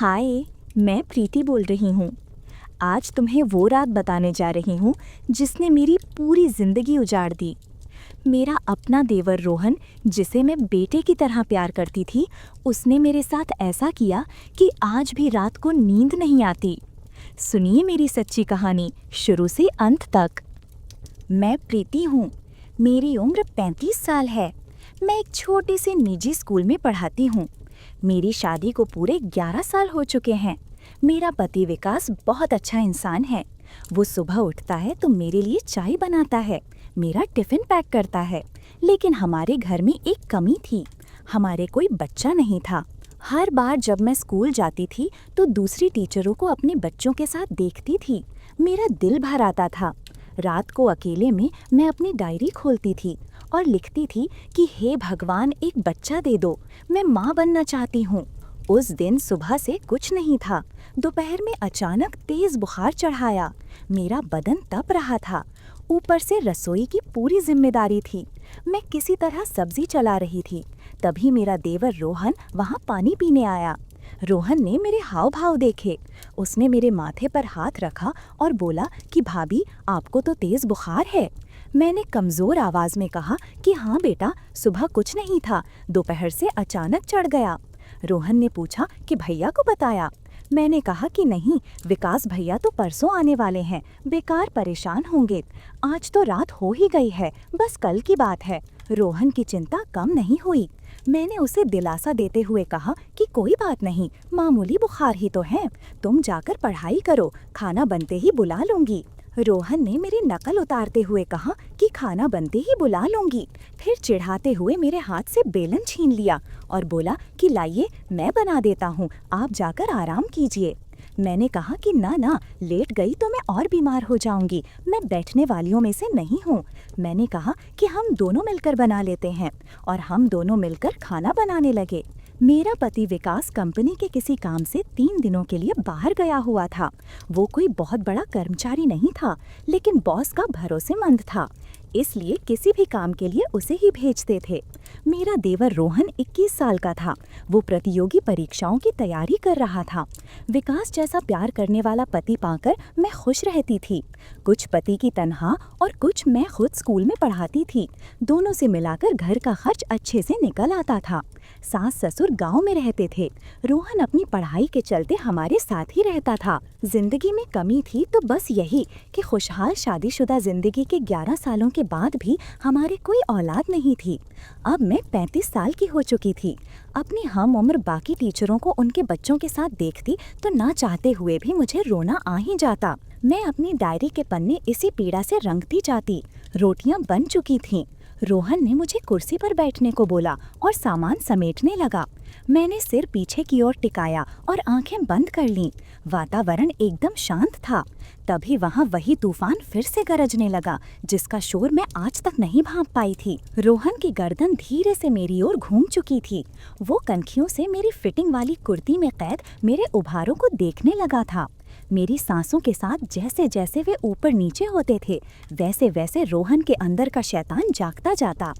हाय, मैं प्रीति बोल रही हूँ। आज तुम्हें वो रात बताने जा रही हूँ जिसने मेरी पूरी जिंदगी उजाड़ दी। मेरा अपना देवर रोहन, जिसे मैं बेटे की तरह प्यार करती थी, उसने मेरे साथ ऐसा किया कि आज भी रात को नींद नहीं आती। सुनिए मेरी सच्ची कहानी शुरू से अंत तक। मैं प्रीति हूँ। मेरी उम्र 35 साल है। मैं एक छोटे से निजी स्कूल में पढ़ाती हूँ। मेरी शादी को पूरे 11 साल हो चुके हैं। मेरा पति विकास बहुत अच्छा इंसान है। वो सुबह उठता है तो मेरे लिए चाय बनाता है, मेरा टिफ़िन पैक करता है। लेकिन हमारे घर में एक कमी थी, हमारे कोई बच्चा नहीं था। हर बार जब मैं स्कूल जाती थी तो दूसरी टीचरों को अपने बच्चों के साथ देखती थी, मेरा दिल भर आता था। रात को अकेले में मैं अपनी डायरी खोलती थी और लिखती थी कि हे भगवान, एक बच्चा दे दो, मैं माँ बनना चाहती हूँ। उस दिन सुबह से कुछ नहीं था। दोपहर में अचानक तेज बुखार चढ़ाया। मेरा बदन तप रहा था। ऊपर से रसोई की पूरी जिम्मेदारी थी। मैं किसी तरह सब्जी चला रही थी। तभी मेरा देवर रोहन वहाँ पानी पीने आया। रोहन ने मेरे हाव भाव देखे। उसने मेरे माथे पर हाथ रखा और बोला कि भाभी, आपको तो तेज बुखार है। मैंने कमज़ोर आवाज़ में कहा कि हाँ बेटा, सुबह कुछ नहीं था, दोपहर से अचानक चढ़ गया। रोहन ने पूछा कि भैया को बताया। मैंने कहा कि नहीं, विकास भैया तो परसों आने वाले हैं, बेकार परेशान होंगे। आज तो रात हो ही गई है, बस कल की बात है। रोहन की चिंता कम नहीं हुई। मैंने उसे दिलासा देते हुए कहा कि कोई बात नहीं, मामूली बुखार ही तो है, तुम जाकर पढ़ाई करो, खाना बनते ही बुला लूंगी। रोहन ने मेरी नकल उतारते हुए कहा कि खाना बनते ही बुला लूंगी। फिर चिढ़ाते हुए मेरे हाथ से बेलन छीन लिया और बोला कि लाइए, मैं बना देता हूँ, आप जाकर आराम कीजिए। मैंने कहा कि ना ना, लेट गई तो मैं और बीमार हो जाऊंगी, मैं बैठने वालियों में से नहीं हूँ। मैंने कहा कि हम दोनों मिलकर बना लेते हैं, और हम दोनों मिलकर खाना बनाने लगे। मेरा पति विकास कंपनी के किसी काम से 3 दिनों के लिए बाहर गया हुआ था। वो कोई बहुत बड़ा कर्मचारी नहीं था, लेकिन बॉस का भरोसेमंद था, इसलिए किसी भी काम के लिए उसे ही भेजते थे। मेरा देवर रोहन 21 साल का था। वो प्रतियोगी परीक्षाओं की तैयारी कर रहा था। विकास जैसा प्यार करने वाला पति पाकर मैं खुश रहती थी। कुछ पति की तनख्वाह और कुछ मैं खुद स्कूल में पढ़ाती थी। दोनों से मिलाकर घर का खर्च अच्छे से निकल आता था। सास ससुर गांव में रहते थे। रोहन अपनी पढ़ाई के चलते हमारे साथ ही रहता था। जिंदगी में कमी थी तो बस यही कि खुशहाल शादीशुदा जिंदगी के 11 सालों के बाद भी हमारे कोई औलाद नहीं थी। अब मैं 35 साल की हो चुकी थी। अपनी हम उम्र बाकी टीचरों को उनके बच्चों के साथ देखती तो ना चाहते हुए भी मुझे रोना आ ही जाता। मैं अपनी डायरी के पन्ने इसी पीड़ा से रंगती जाती। रोटियां बन चुकी थीं। रोहन ने मुझे कुर्सी पर बैठने को बोला और सामान समेटने लगा। मैंने सिर पीछे की ओर टिकाया और आंखें बंद कर लीं। वातावरण एकदम शांत था। तभी वहाँ वही तूफान फिर से गरजने लगा, जिसका शोर मैं आज तक नहीं भांप पाई थी। रोहन की गर्दन धीरे से मेरी ओर घूम चुकी थी। वो कनखियों से मेरी फिटिंग वाली कुर्ती में कैद मेरे उभारों को देखने लगा था। मेरी सांसों के साथ जैसे जैसे वे ऊपर नीचे होते थे, वैसे वैसे रोहन के अंदर का शैतान जागता जाता।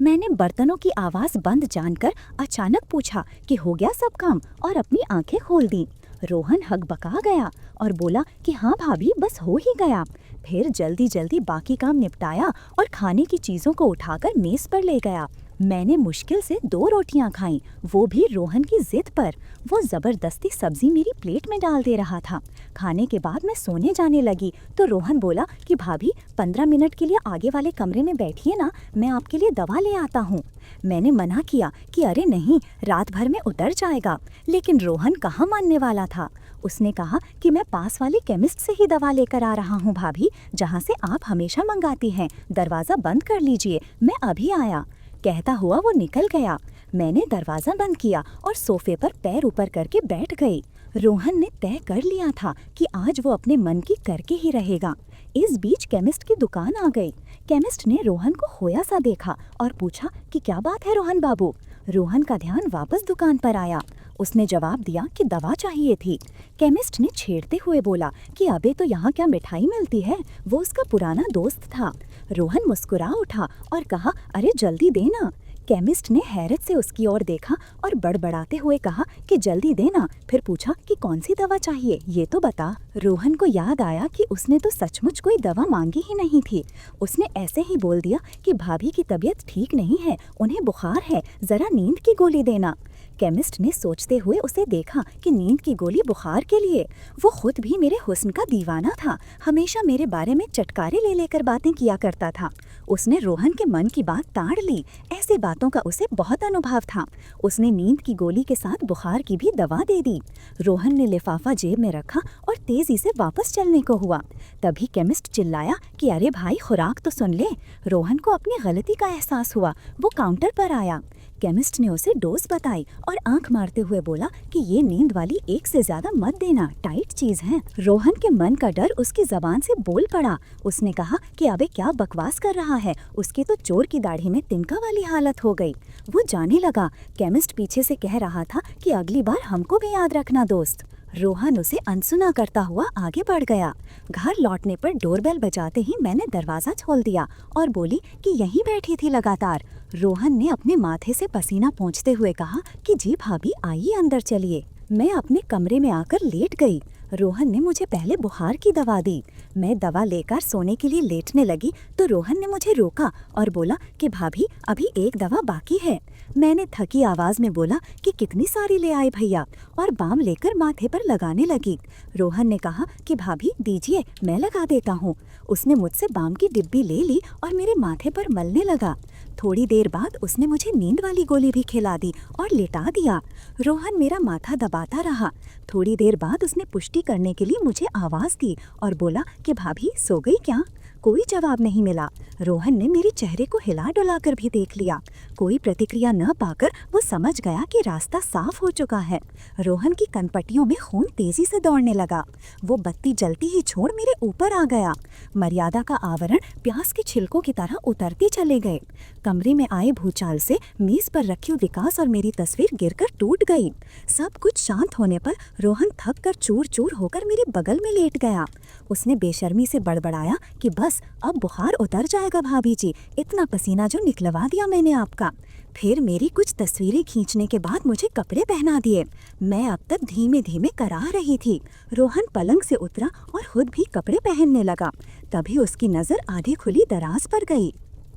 मैंने बर्तनों की आवाज़ बंद जानकर अचानक पूछा कि हो गया सब काम, और अपनी आंखें खोल दी। रोहन हकबका गया और बोला कि हाँ भाभी, बस हो ही गया। फिर जल्दी जल्दी बाकी काम निपटाया और खाने की चीज़ों को उठाकर मेज़ पर ले गया। मैंने मुश्किल से 2 रोटियां खाईं, वो भी रोहन की जिद पर। वो ज़बरदस्ती सब्जी मेरी प्लेट में डाल दे रहा था। खाने के बाद मैं सोने जाने लगी तो रोहन बोला कि भाभी, 15 मिनट के लिए आगे वाले कमरे में बैठिए ना, मैं आपके लिए दवा ले आता हूँ। मैंने मना किया कि अरे नहीं, रात भर में उतर जाएगा, लेकिन रोहन कहाँ मानने वाला था। उसने कहा कि मैं पास वाले केमिस्ट से ही दवा लेकर आ रहा हूँ भाभी, जहाँ से आप हमेशा मंगाती हैं। दरवाज़ा बंद कर लीजिए, मैं अभी आया। कहता हुआ वो निकल गया। मैंने दरवाज़ा बंद किया और सोफे पर पैर ऊपर करके बैठ गई। रोहन ने तय कर लिया था कि आज वो अपने मन की करके ही रहेगा। इस बीच केमिस्ट की दुकान आ गई। केमिस्ट ने रोहन को खोया सा देखा और पूछा कि क्या बात है रोहन बाबू। रोहन का ध्यान वापस दुकान पर आया। उसने जवाब दिया कि दवा चाहिए थी। केमिस्ट ने छेड़ते हुए बोला कि अबे तो यहाँ क्या मिठाई मिलती है, वो उसका पुराना दोस्त था। रोहन मुस्कुरा उठा और कहा, अरे जल्दी देना। केमिस्ट ने हैरत से उसकी ओर देखा और बड़बड़ाते हुए कहा कि जल्दी देना। फिर पूछा कि कौन सी दवा चाहिए, ये तो बता। रोहन को याद आया कि उसने तो सचमुच कोई दवा मांगी ही नहीं थी। उसने ऐसे ही बोल दिया कि भाभी की तबीयत ठीक नहीं है, उन्हें बुखार है, जरा नींद की गोली देना। केमिस्ट ने सोचते हुए उसे देखा कि नींद की गोली बुखार के लिए। वो खुद भी मेरे हुस्न का दीवाना था, हमेशा मेरे बारे में चटकारे ले लेकर बातें किया करता था। उसने रोहन के मन की बात ताड़ ली। ऐसी बातों का उसे बहुत अनुभव था। उसने नींद की गोली के साथ बुखार की भी दवा दे दी। रोहन ने लिफाफा जेब में रखा और तेजी से वापस चलने को हुआ। तभी केमिस्ट चिल्लाया कि अरे भाई, खुराक तो सुन ले। रोहन को अपनी गलती का एहसास हुआ। वो काउंटर पर आया। केमिस्ट ने उसे डोज बताई और आंख मारते हुए बोला कि ये नींद वाली 1 से ज्यादा मत देना, टाइट चीज है। रोहन के मन का डर उसकी जबान से बोल पड़ा। उसने कहा कि अबे क्या बकवास कर रहा है, उसकी तो चोर की दाढ़ी में तिनका वाली हालत हो गई। वो जाने लगा। केमिस्ट पीछे से कह रहा था कि अगली बार हमको भी याद रखना दोस्त। रोहन उसे अनसुना करता हुआ आगे बढ़ गया। घर लौटने पर डोरबेल बजाते ही मैंने दरवाजा खोल दिया और बोली कि यहीं बैठी थी लगातार। रोहन ने अपने माथे से पसीना पोंछते हुए कहा कि जी भाभी, आइए अंदर चलिए। मैं अपने कमरे में आकर लेट गई। रोहन ने मुझे पहले बुखार की दवा दी। मैं दवा लेकर सोने के लिए लेटने लगी तो रोहन ने मुझे रोका और बोला कि भाभी, अभी एक दवा बाकी है। मैंने थकी आवाज में बोला कि कितनी सारी ले आए भैया, और बाम लेकर माथे पर लगाने लगी। रोहन ने कहा कि भाभी दीजिए, मैं लगा देता हूँ। उसने मुझसे बाम की डिब्बी ले ली और मेरे माथे पर मलने लगा। थोड़ी देर बाद उसने मुझे नींद वाली गोली भी खिला दी और लेटा दिया। रोहन मेरा माथा दबाता रहा। थोड़ी देर बाद उसने पुष्टि करने के लिए मुझे आवाज दी और बोला कि भाभी सो गई क्या? कोई जवाब नहीं मिला। रोहन ने मेरे चेहरे को हिला डुलाकर भी देख लिया। कोई प्रतिक्रिया न पाकर वो समझ गया कि रास्ता साफ हो चुका है। रोहन की कनपट्टियों में खून तेजी से दौड़ने लगा। वो बत्ती जलती ही छोड़ मेरे ऊपर आ गया। मर्यादा का आवरण प्याज के छिलकों की तरह उतरते चले गए। कमरे में आए भूचाल से मेज पर रखी विकास और मेरी तस्वीर गिरकर टूट गई। सब कुछ शांत होने पर रोहन थक कर चूर चूर होकर मेरे बगल में लेट गया। उसने बेशर्मी से बड़बड़ाया कि बस अब बुखार उतर जाएगा भाभी जी, इतना पसीना जो निकलवा दिया मैंने आपका। फिर मेरी कुछ तस्वीरें खींचने के बाद मुझे कपड़े पहना दिए। मैं अब तक धीमे धीमे करा रही थी। रोहन पलंग से उतरा और खुद भी कपड़े पहनने लगा। तभी उसकी नज़र आधी खुली दराज पर गई।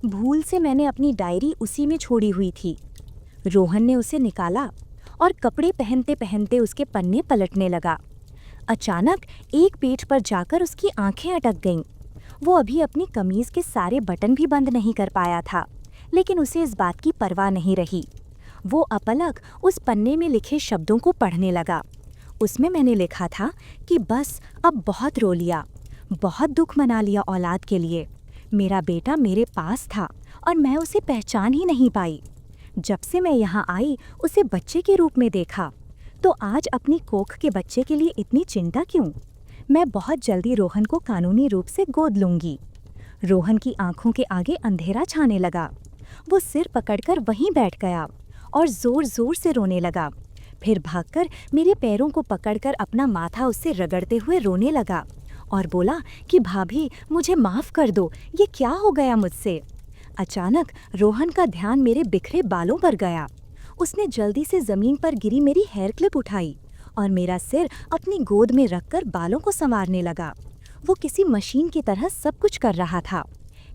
भूल से मैंने अपनी डायरी उसी में छोड़ी हुई थी। रोहन ने उसे निकाला और कपड़े पहनते पहनते उसके पन्ने पलटने लगा। अचानक एक पेज पर जाकर उसकी आंखें अटक गईं। वो अभी अपनी कमीज के सारे बटन भी बंद नहीं कर पाया था, लेकिन उसे इस बात की परवाह नहीं रही। वो अपलक उस पन्ने में लिखे शब्दों को पढ़ने लगा। उसमें मैंने लिखा था कि बस अब बहुत रो लिया, बहुत दुख मना लिया औलाद के लिए। मेरा बेटा मेरे पास था और मैं उसे पहचान ही नहीं पाई। जब से मैं यहाँ आई उसे बच्चे के रूप में देखा, तो आज अपनी कोख के बच्चे के लिए इतनी चिंता क्यों? मैं बहुत जल्दी रोहन को कानूनी रूप से गोद लूंगी। रोहन की आंखों के आगे अंधेरा छाने लगा। वो सिर पकड़कर वहीं बैठ गया और जोर जोर से रोने लगा। फिर भागकर मेरे पैरों को पकड़कर अपना माथा उससे रगड़ते हुए रोने लगा और बोला कि भाभी मुझे माफ़ कर दो, ये क्या हो गया मुझसे। अचानक रोहन का ध्यान मेरे बिखरे बालों पर गया। उसने जल्दी से ज़मीन पर गिरी मेरी हेयर क्लिप उठाई और मेरा सिर अपनी गोद में रखकर बालों को संवारने लगा। वो किसी मशीन की तरह सब कुछ कर रहा था।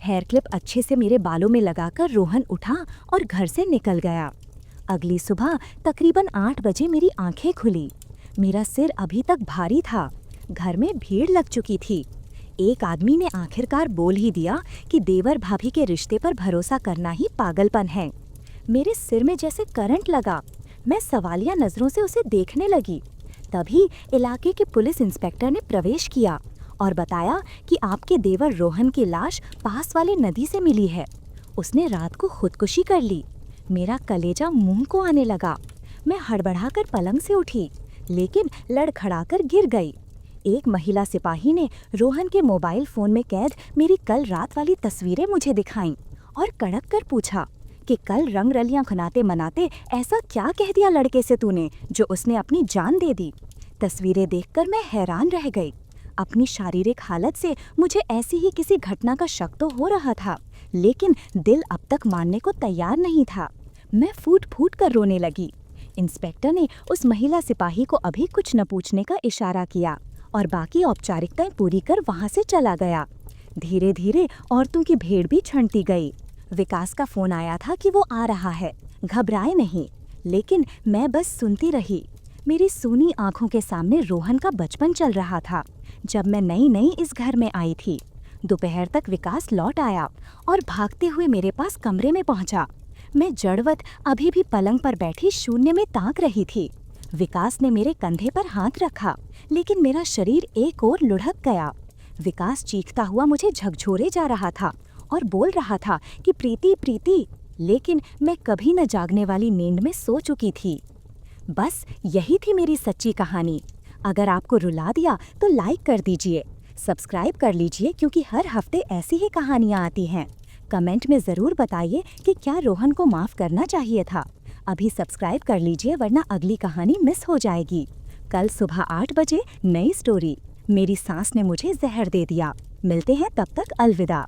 हेयर क्लिप अच्छे से मेरे बालों में लगाकर रोहन उठा और घर से निकल गया। अगली सुबह तकरीबन 8 बजे मेरी आंखें खुली। मेरा सिर अभी तक भारी था। घर में भीड़ लग चुकी थी। एक आदमी ने आखिरकार बोल ही दिया कि देवर भाभी के रिश्ते पर भरोसा करना ही पागलपन है। मेरे सिर में जैसे करंट लगा। मैं सवालिया नज़रों से उसे देखने लगी। तभी इलाके के पुलिस इंस्पेक्टर ने प्रवेश किया और बताया कि आपके देवर रोहन की लाश पास वाले नदी से मिली है। उसने रात को खुदकुशी कर ली। मेरा कलेजा मुंह को आने लगा। मैं हड़बड़ाकर पलंग से उठी, लेकिन लड़खड़ाकर गिर गई। एक महिला सिपाही ने रोहन के मोबाइल फ़ोन में कैद मेरी कल रात वाली तस्वीरें मुझे दिखाईं और कड़क कर पूछा कि कल रंग रलियां खनाते मनाते ऐसा क्या कह दिया लड़के से तूने जो उसने अपनी जान दे दी। तस्वीरें देखकर मैं हैरान रह गई। अपनी शारीरिक हालत से मुझे ऐसी ही किसी घटना का शक तो हो रहा था, लेकिन दिल अब तक मानने को तैयार नहीं था। मैं फूट फूट कर रोने लगी। इंस्पेक्टर ने उस महिला सिपाही को अभी कुछ न पूछने का इशारा किया और बाकी औपचारिकताएं पूरी कर वहां से चला गया। धीरे धीरे औरतों की भीड़ भी छंटती गई। विकास का फोन आया था कि वो आ रहा है, घबराए नहीं। लेकिन मैं बस सुनती रही। मेरी सूनी आंखों के सामने रोहन का बचपन चल रहा था, जब मैं नई नई इस घर में आई थी। दोपहर तक विकास लौट आया और भागते हुए मेरे पास कमरे में पहुंचा। मैं जड़वत अभी भी पलंग पर बैठी शून्य में ताक रही थी। विकास ने मेरे कंधे पर हाथ रखा, लेकिन मेरा शरीर एक ओर लुढ़क गया। विकास चीखता हुआ मुझे झकझोरे जा रहा था और बोल रहा था कि प्रीति प्रीति, लेकिन मैं कभी न जागने वाली नींद में सो चुकी थी। बस यही थी मेरी सच्ची कहानी। अगर आपको रुला दिया तो लाइक कर दीजिए, सब्सक्राइब कर लीजिए, क्योंकि हर हफ्ते ऐसी ही कहानियाँ आती हैं। कमेंट में ज़रूर बताइए कि क्या रोहन को माफ़ करना चाहिए था। अभी सब्सक्राइब कर लीजिए, वरना अगली कहानी मिस हो जाएगी। कल सुबह 8 बजे नई स्टोरी, मेरी सांस ने मुझे जहर दे दिया। मिलते हैं, तब तक अलविदा।